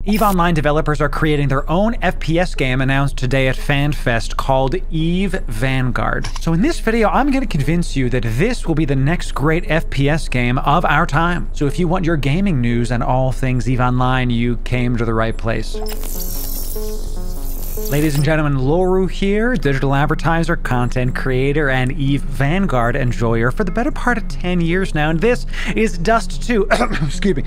EVE Online developers are creating their own FPS game announced today at FanFest called EVE Vanguard. So in this video, I'm going to convince you that this will be the next great FPS game of our time. So if you want your gaming news and all things EVE Online, you came to the right place. Ladies and gentlemen, Loru here, digital advertiser, content creator, and EVE Vanguard enjoyer for the better part of 10 years now, and this is Dust 2. excuse me,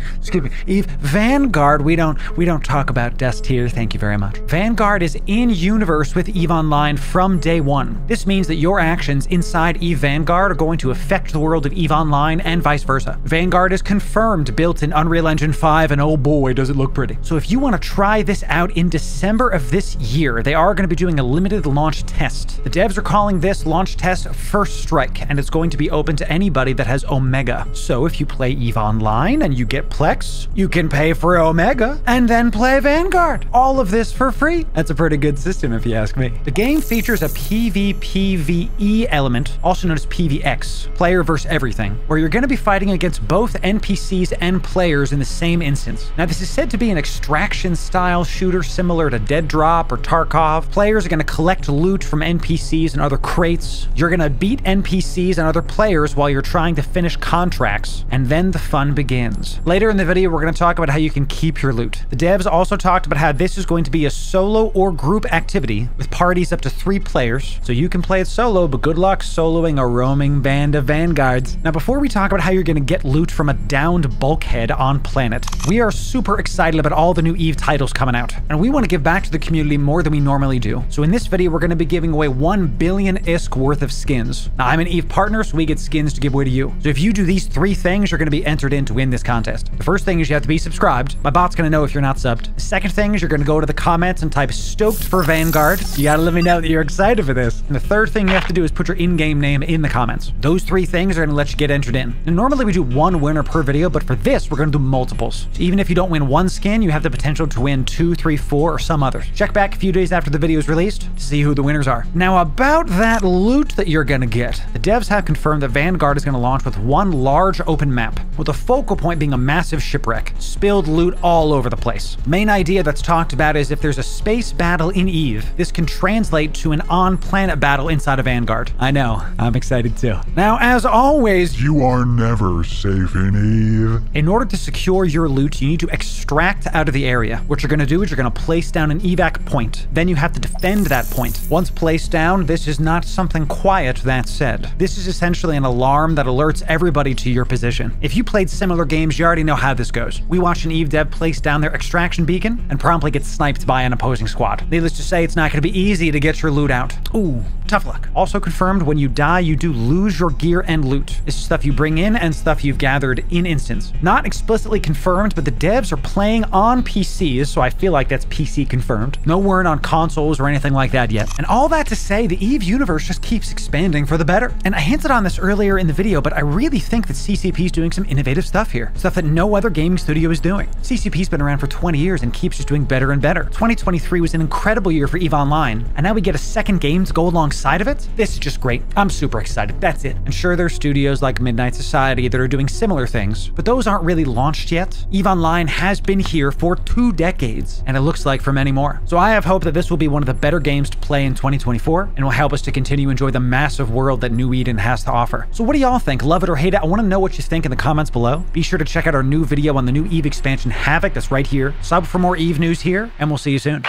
EVE Vanguard. We don't talk about Dust here, thank you very much. Vanguard is in-universe with EVE Online from day one. This means that your actions inside EVE Vanguard are going to affect the world of EVE Online and vice versa. Vanguard is confirmed, built in Unreal Engine 5, and oh boy, does it look pretty. So if you want to try this out in December of this year, they are going to be doing a limited launch test. The devs are calling this launch test First Strike, and it's going to be open to anybody that has Omega. So if you play EVE Online and you get Plex, you can pay for Omega and then play Vanguard. All of this for free. That's a pretty good system if you ask me. The game features a PvPvE element, also known as PvX, player versus everything, where you're going to be fighting against both NPCs and players in the same instance. Now this is said to be an extraction style shooter similar to Dead Drop or Tarkov. Players are going to collect loot from NPCs and other crates. You're going to beat NPCs and other players while you're trying to finish contracts, and then the fun begins. Later in the video, we're going to talk about how you can keep your loot. The devs also talked about how this is going to be a solo or group activity with parties up to 3 players, so you can play it solo, but good luck soloing a roaming band of vanguards. Now, before we talk about how you're going to get loot from a downed bulkhead on planet, we are super excited about all the new EVE titles coming out, and we want to give back to the community more than we normally do. So in this video, we're going to be giving away 1 billion ISK worth of skins. Now, I'm an EVE partner, so we get skins to give away to you. So if you do these 3 things, you're going to be entered in to win this contest. The first thing is you have to be subscribed. My bot's going to know if you're not subbed. The second thing is you're going to go to the comments and type stoked for Vanguard. You got to let me know that you're excited for this. And the third thing you have to do is put your in-game name in the comments. Those 3 things are going to let you get entered in. And normally we do 1 winner per video, but for this, we're going to do multiples. So even if you don't win 1 skin, you have the potential to win 2, 3, 4, or some others. Check back a few days after the video is released to see who the winners are. Now, about that loot that you're gonna get, the devs have confirmed that Vanguard is gonna launch with 1 large open map, with the focal point being a massive shipwreck, spilled loot all over the place. Main idea that's talked about is if there's a space battle in EVE, this can translate to an on-planet battle inside of Vanguard. I know, I'm excited too. Now, as always, you are never safe in EVE. In order to secure your loot, you need to extract out of the area. What you're gonna do is you're gonna place down an evac point. Then you have to defend that point. Once placed down, this is not something quiet, that said. This is essentially an alarm that alerts everybody to your position. If you played similar games, you already know how this goes. We watched an EVE dev place down their extraction beacon and promptly get sniped by an opposing squad. Needless to say, it's not going to be easy to get your loot out. Ooh, tough luck. Also confirmed, when you die, you do lose your gear and loot. This is stuff you bring in and stuff you've gathered in instance. Not explicitly confirmed, but the devs are playing on PCs, so I feel like that's PC confirmed. No word on consoles or anything like that yet. And all that to say, the EVE universe just keeps expanding for the better. And I hinted on this earlier in the video, but I really think that CCP is doing some innovative stuff here. Stuff that no other gaming studio is doing. CCP's been around for 20 years and keeps just doing better and better. 2023 was an incredible year for EVE Online, and now we get a second game to go alongside of it. This is just great. I'm super excited. That's it. And sure, there's studios like Midnight Society that are doing similar things, but those aren't really launched yet. EVE Online has been here for 2 decades, and it looks like for many more. So I have hope that this will be one of the better games to play in 2024 and will help us to continue to enjoy the massive world that New Eden has to offer. So what do y'all think? Love it or hate it? I want to know what you think in the comments below. Be sure to check out our new video on the new EVE expansion Havoc that's right here. Sub for more EVE news here, and we'll see you soon.